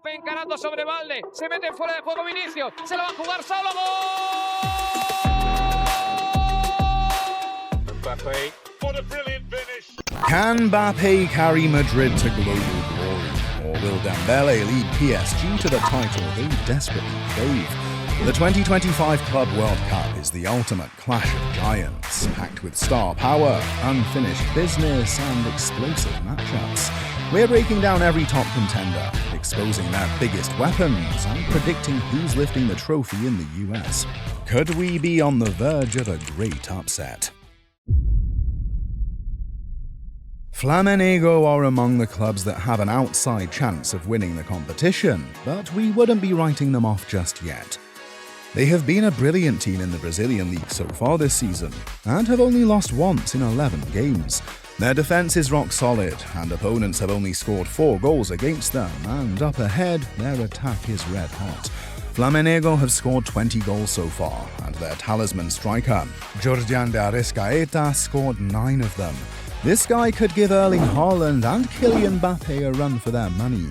Mbappé encarando sobre Valde, se mete fuera de juego Vinicius, se lo va a jugar solo, ¡gol! Mbappé, what a brilliant finish! Can Mbappé carry Madrid to global glory, or will Dembele lead PSG to the title they desperately crave? The 2025 Club World Cup is the ultimate clash of giants, packed with star power, unfinished business, and explosive matchups. We're breaking down every top contender, exposing their biggest weapons, and predicting who's lifting the trophy in the US. Could we be on the verge of a great upset? Flamengo are among the clubs that have an outside chance of winning the competition, but we wouldn't be writing them off just yet. They have been a brilliant team in the Brazilian league so far this season, and have only lost once in 11 games. Their defense is rock solid, and opponents have only scored 4 goals against them, and up ahead, their attack is red hot. Flamengo have scored 20 goals so far, and their talisman striker, Jordan de Arrascaeta, scored 9 of them. This guy could give Erling Haaland and Kylian Mbappé a run for their money.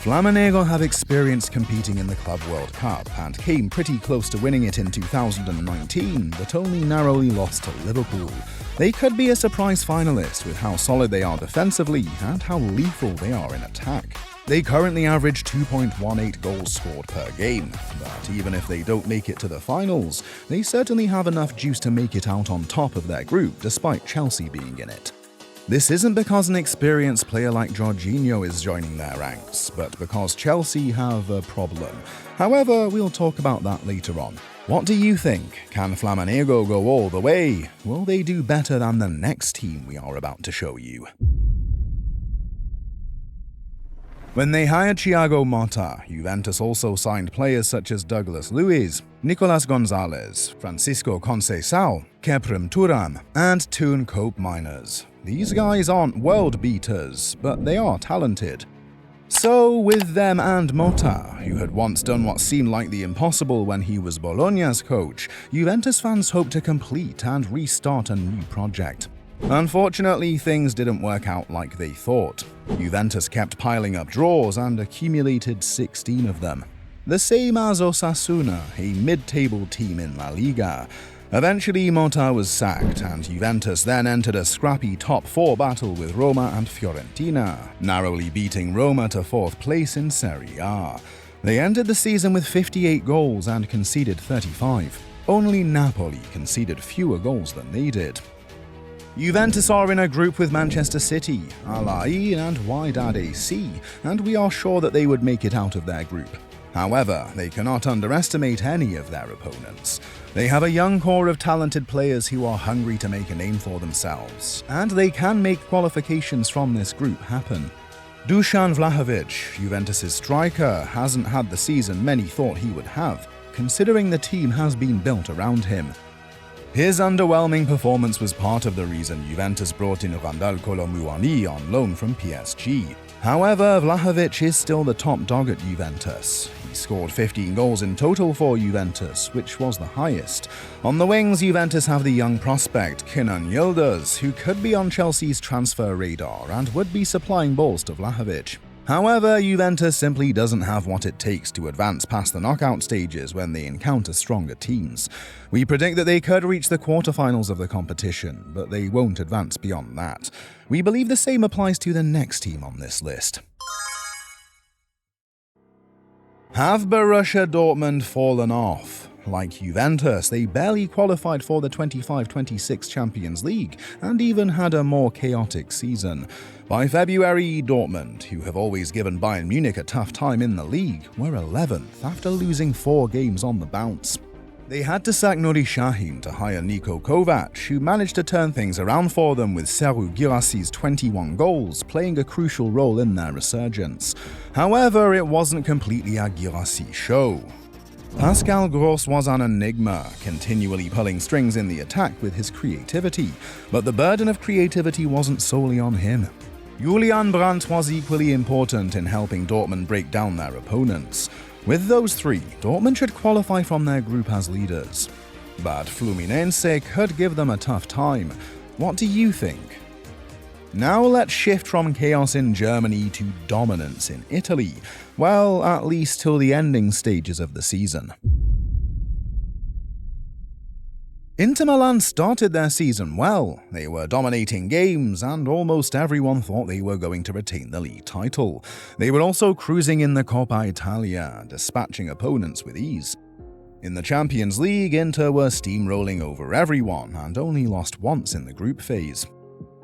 Flamengo have experience competing in the Club World Cup and came pretty close to winning it in 2019, but only narrowly lost to Liverpool. They could be a surprise finalist with how solid they are defensively and how lethal they are in attack. They currently average 2.18 goals scored per game, but even if they don't make it to the finals, they certainly have enough juice to make it out on top of their group despite Chelsea being in it. This isn't because an experienced player like Jorginho is joining their ranks, but because Chelsea have a problem. However, we'll talk about that later on. What do you think? Can Flamengo go all the way? Will they do better than the next team we are about to show you? When they hired Thiago Motta, Juventus also signed players such as Douglas Luiz, Nicolas Gonzalez, Francisco Conceição, Keprem Thuram, and Toon Cope Miners. These guys aren't world beaters, but they are talented. So, with them and Motta, who had once done what seemed like the impossible when he was Bologna's coach, Juventus fans hope to complete and restart a new project. Unfortunately, things didn't work out like they thought. Juventus kept piling up draws and accumulated 16 of them. The same as Osasuna, a mid-table team in La Liga. Eventually, Motta was sacked, and Juventus then entered a scrappy top 4 battle with Roma and Fiorentina, narrowly beating Roma to 4th place in Serie A. They ended the season with 58 goals and conceded 35. Only Napoli conceded fewer goals than they did. Juventus are in a group with Manchester City, Al Ain and Wydad AC, and we are sure that they would make it out of their group. However, they cannot underestimate any of their opponents. They have a young core of talented players who are hungry to make a name for themselves, and they can make qualifications from this group happen. Dusan Vlahovic, Juventus' striker, hasn't had the season many thought he would have, considering the team has been built around him. His underwhelming performance was part of the reason Juventus brought in Randal Kolo Muani on loan from PSG. However, Vlahovic is still the top dog at Juventus. He scored 15 goals in total for Juventus, which was the highest. On the wings, Juventus have the young prospect Kenan Yildiz, who could be on Chelsea's transfer radar and would be supplying balls to Vlahovic. However, Juventus simply doesn't have what it takes to advance past the knockout stages when they encounter stronger teams. We predict that they could reach the quarterfinals of the competition, but they won't advance beyond that. We believe the same applies to the next team on this list. Have Borussia Dortmund fallen off? Like Juventus, they barely qualified for the 25-26 Champions League and even had a more chaotic season. By February, Dortmund, who have always given Bayern Munich a tough time in the league, were 11th after losing 4 games on the bounce. They had to sack Nuri Sahin to hire Niko Kovac, who managed to turn things around for them with Serhou Guirasssy's 21 goals playing a crucial role in their resurgence. However, it wasn't completely a Guirassy show. Pascal Gross was an enigma, continually pulling strings in the attack with his creativity, but the burden of creativity wasn't solely on him. Julian Brandt was equally important in helping Dortmund break down their opponents. With those 3, Dortmund should qualify from their group as leaders. But Fluminense could give them a tough time. What do you think? Now let's shift from chaos in Germany to dominance in Italy, well, at least till the ending stages of the season. Inter Milan started their season well. They were dominating games, and almost everyone thought they were going to retain the league title. They were also cruising in the Coppa Italia, dispatching opponents with ease. In the Champions League, Inter were steamrolling over everyone and only lost once in the group phase.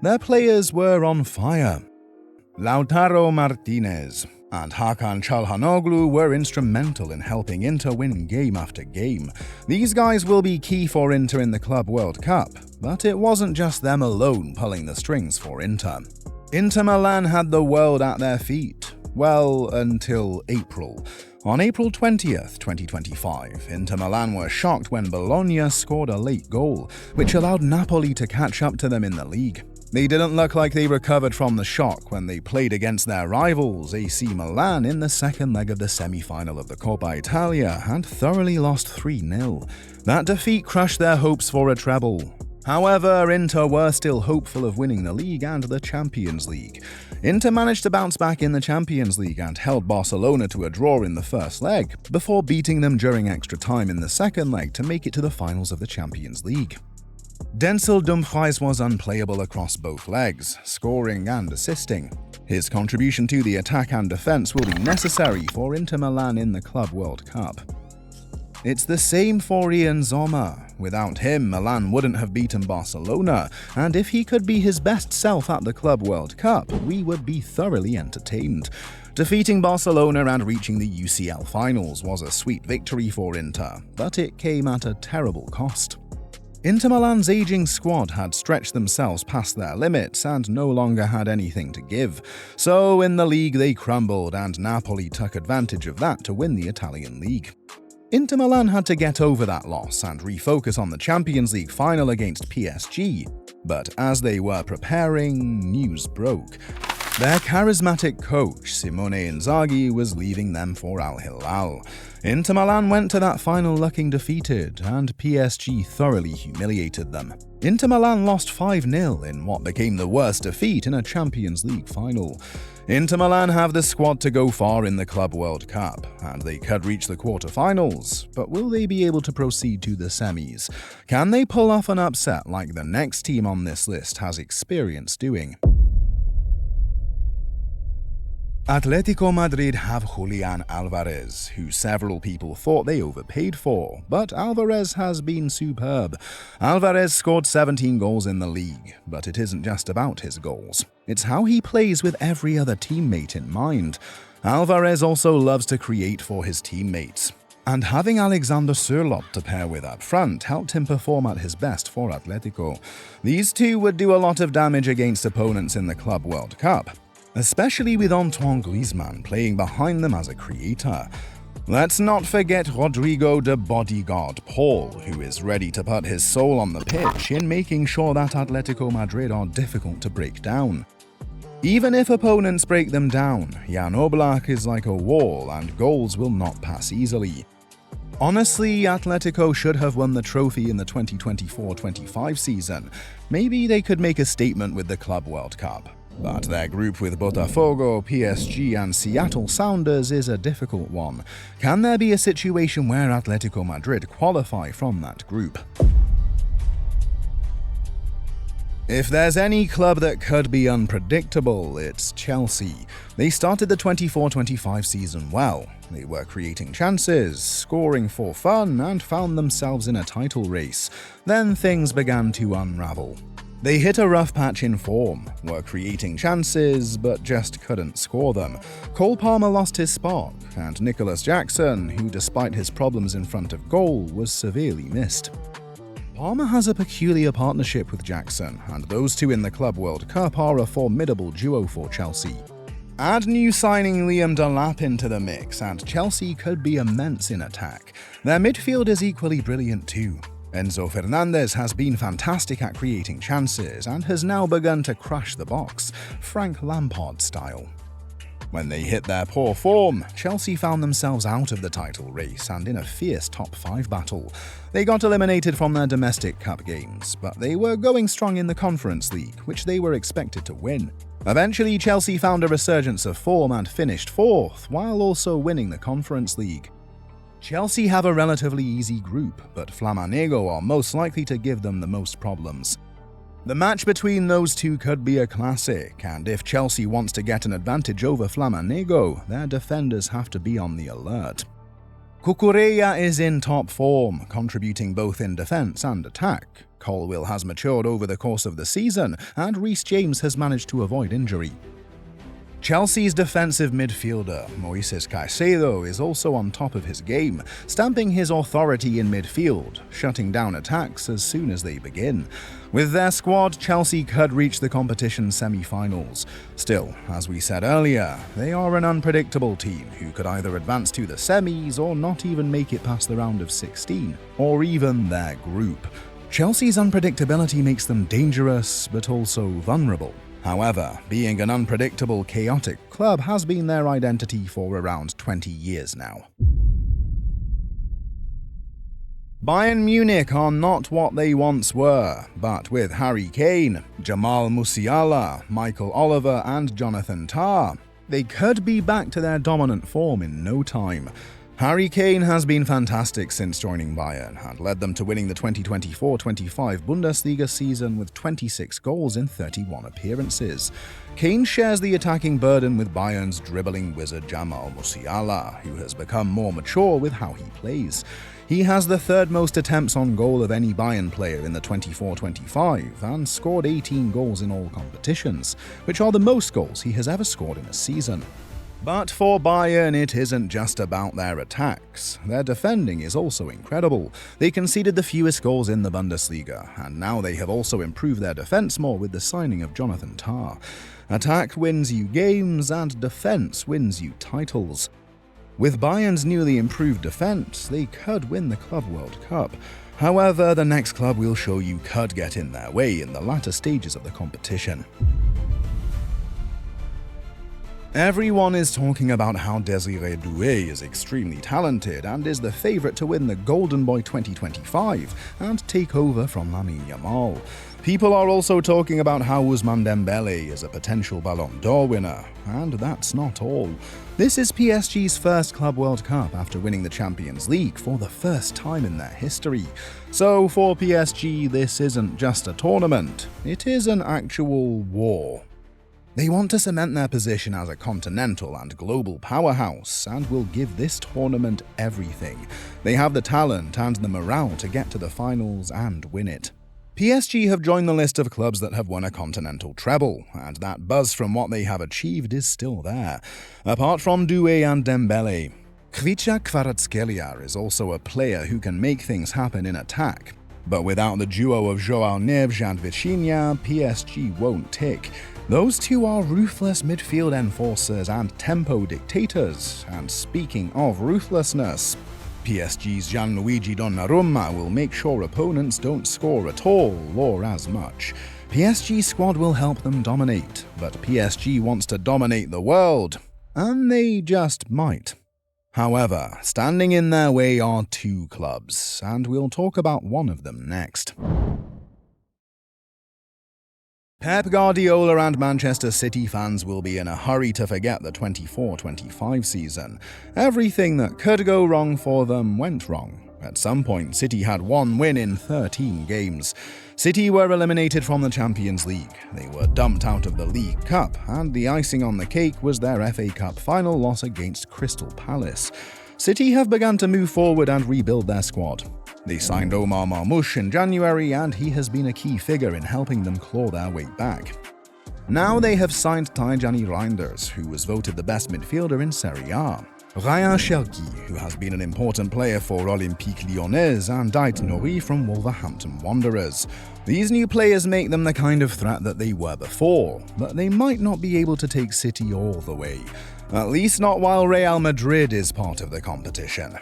Their players were on fire. Lautaro Martinez and Hakan Çalhanoğlu were instrumental in helping Inter win game after game. These guys will be key for Inter in the Club World Cup, but it wasn't just them alone pulling the strings for Inter. Inter Milan had the world at their feet. Well, until April. On April 20th, 2025, Inter Milan were shocked when Bologna scored a late goal, which allowed Napoli to catch up to them in the league. They didn't look like they recovered from the shock when they played against their rivals, AC Milan, in the second leg of the semi-final of the Coppa Italia and thoroughly lost 3-0. That defeat crushed their hopes for a treble. However, Inter were still hopeful of winning the league and the Champions League. Inter managed to bounce back in the Champions League and held Barcelona to a draw in the first leg, before beating them during extra time in the second leg to make it to the finals of the Champions League. Denzel Dumfries was unplayable across both legs, scoring and assisting. His contribution to the attack and defense will be necessary for Inter Milan in the Club World Cup. It's the same for Ian Sommer. Without him, Milan wouldn't have beaten Barcelona, and if he could be his best self at the Club World Cup, we would be thoroughly entertained. Defeating Barcelona and reaching the UCL finals was a sweet victory for Inter, but it came at a terrible cost. Inter Milan's aging squad had stretched themselves past their limits and no longer had anything to give. So in the league they crumbled, and Napoli took advantage of that to win the Italian league. Inter Milan had to get over that loss and refocus on the Champions League final against PSG. But as they were preparing, news broke. Their charismatic coach, Simone Inzaghi, was leaving them for Al Hilal. Inter Milan went to that final looking defeated, and PSG thoroughly humiliated them. Inter Milan lost 5-0 in what became the worst defeat in a Champions League final. Inter Milan have the squad to go far in the Club World Cup, and they could reach the quarterfinals, but will they be able to proceed to the semis? Can they pull off an upset like the next team on this list has experience doing? Atletico Madrid have Julian Alvarez, who several people thought they overpaid for, but Alvarez has been superb. Alvarez scored 17 goals in the league, but it isn't just about his goals. It's how he plays with every other teammate in mind. Alvarez also loves to create for his teammates. And having Alexander Sørloth to pair with up front helped him perform at his best for Atletico. These two would do a lot of damage against opponents in the Club World Cup, especially with Antoine Griezmann playing behind them as a creator. Let's not forget Rodrigo the Bodyguard Paul, who is ready to put his soul on the pitch in making sure that Atletico Madrid are difficult to break down. Even if opponents break them down, Jan Oblak is like a wall and goals will not pass easily. Honestly, Atletico should have won the trophy in the 2024-25 season. Maybe they could make a statement with the Club World Cup. But their group with Botafogo, PSG and Seattle Sounders is a difficult one. Can there be a situation where Atletico Madrid qualify from that group? If there's any club that could be unpredictable, it's Chelsea. They started the 24-25 season well. They were creating chances, scoring for fun, and found themselves in a title race. Then things began to unravel. They hit a rough patch in form, were creating chances, but just couldn't score them. Cole Palmer lost his spark, and Nicholas Jackson, who despite his problems in front of goal, was severely missed. Palmer has a peculiar partnership with Jackson, and those two in the Club World Cup are a formidable duo for Chelsea. Add new signing Liam Delap into the mix, and Chelsea could be immense in attack. Their midfield is equally brilliant too. Enzo Fernandez has been fantastic at creating chances and has now begun to crush the box, Frank Lampard style. When they hit their poor form, Chelsea found themselves out of the title race and in a fierce top 5 battle. They got eliminated from their domestic cup games, but they were going strong in the Conference League, which they were expected to win. Eventually, Chelsea found a resurgence of form and finished 4th, while also winning the Conference League. Chelsea have a relatively easy group, but Flamengo are most likely to give them the most problems. The match between those two could be a classic, and if Chelsea wants to get an advantage over Flamengo, their defenders have to be on the alert. Cucurella is in top form, contributing both in defence and attack. Colwill has matured over the course of the season, and Reece James has managed to avoid injury. Chelsea's defensive midfielder, Moises Caicedo, is also on top of his game, stamping his authority in midfield, shutting down attacks as soon as they begin. With their squad, Chelsea could reach the competition's semi-finals. Still, as we said earlier, they are an unpredictable team who could either advance to the semis or not even make it past the round of 16, or even their group. Chelsea's unpredictability makes them dangerous, but also vulnerable. However, being an unpredictable, chaotic club has been their identity for around 20 years now. Bayern Munich are not what they once were, but with Harry Kane, Jamal Musiala, Michael Oliver and Jonathan Tah, they could be back to their dominant form in no time. Harry Kane has been fantastic since joining Bayern and led them to winning the 2024-25 Bundesliga season with 26 goals in 31 appearances. Kane shares the attacking burden with Bayern's dribbling wizard Jamal Musiala, who has become more mature with how he plays. He has the 3rd most attempts on goal of any Bayern player in the 24-25 and scored 18 goals in all competitions, which are the most goals he has ever scored in a season. But for Bayern, it isn't just about their attacks. Their defending is also incredible. They conceded the fewest goals in the Bundesliga, and now they have also improved their defense more with the signing of Jonathan Tah. Attack wins you games, and defense wins you titles. With Bayern's newly improved defense, they could win the Club World Cup. However, the next club we'll show you could get in their way in the latter stages of the competition. Everyone is talking about how Désiré Doué is extremely talented and is the favourite to win the Golden Boy 2025 and take over from Lamine Yamal. People are also talking about how Ousmane Dembélé is a potential Ballon d'Or winner, and that's not all. This is PSG's first Club World Cup after winning the Champions League for the first time in their history. So for PSG, this isn't just a tournament, it is an actual war. They want to cement their position as a continental and global powerhouse and will give this tournament everything. They have the talent and the morale to get to the finals and win it. PSG have joined the list of clubs that have won a continental treble, and that buzz from what they have achieved is still there. Apart from Doué and Dembélé, Khvicha Kvaratskhelia is also a player who can make things happen in attack. But without the duo of Joao Neves and Vitinha, PSG won't tick. Those two are ruthless midfield enforcers and tempo dictators, and speaking of ruthlessness, PSG's Gianluigi Donnarumma will make sure opponents don't score at all or as much. PSG's squad will help them dominate, but PSG wants to dominate the world, and they just might. However, standing in their way are two clubs, and we'll talk about one of them next. Pep Guardiola and Manchester City fans will be in a hurry to forget the 24-25 season. Everything that could go wrong for them went wrong. At some point, City had one win in 13 games. City were eliminated from the Champions League. They were dumped out of the League Cup, and the icing on the cake was their FA Cup final loss against Crystal Palace. City have begun to move forward and rebuild their squad. They signed Omar Marmoush in January, and he has been a key figure in helping them claw their way back. Now they have signed Tijjani Reinders, who was voted the best midfielder in Serie A. Ryan Cherki, who has been an important player for Olympique Lyonnais, and Ait Nouri from Wolverhampton Wanderers. These new players make them the kind of threat that they were before, but they might not be able to take City all the way. At least not while Real Madrid is part of the competition.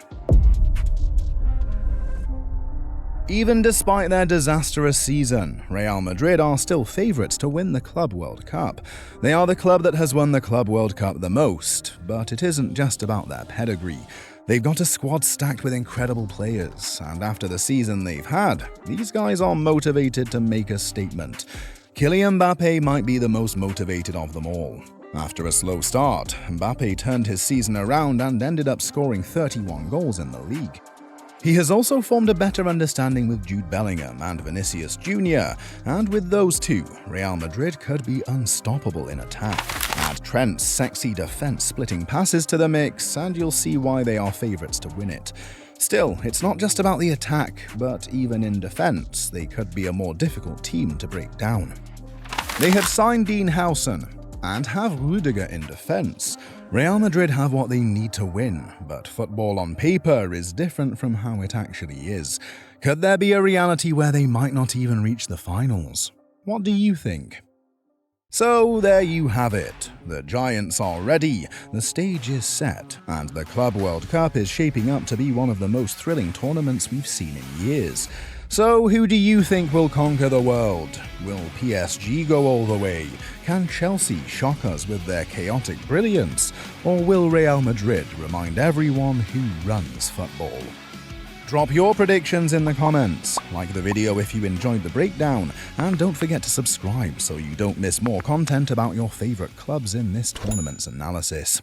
Even despite their disastrous season, Real Madrid are still favourites to win the Club World Cup. They are the club that has won the Club World Cup the most, but it isn't just about their pedigree. They've got a squad stacked with incredible players, and after the season they've had, these guys are motivated to make a statement. Kylian Mbappe might be the most motivated of them all. After a slow start, Mbappe turned his season around and ended up scoring 31 goals in the league. He has also formed a better understanding with Jude Bellingham and Vinicius Jr., and with those two, Real Madrid could be unstoppable in attack. Add Trent's sexy defense-splitting passes to the mix, and you'll see why they are favourites to win it. Still, it's not just about the attack, but even in defence, they could be a more difficult team to break down. They have signed Dean Howson and have Rudiger in defence. Real Madrid have what they need to win, but football on paper is different from how it actually is. Could there be a reality where they might not even reach the finals? What do you think? So there you have it. The Giants are ready, the stage is set, and the Club World Cup is shaping up to be one of the most thrilling tournaments we've seen in years. So who do you think will conquer the world? Will PSG go all the way? Can Chelsea shock us with their chaotic brilliance? Or will Real Madrid remind everyone who runs football? Drop your predictions in the comments, like the video if you enjoyed the breakdown, and don't forget to subscribe so you don't miss more content about your favourite clubs in this tournament's analysis.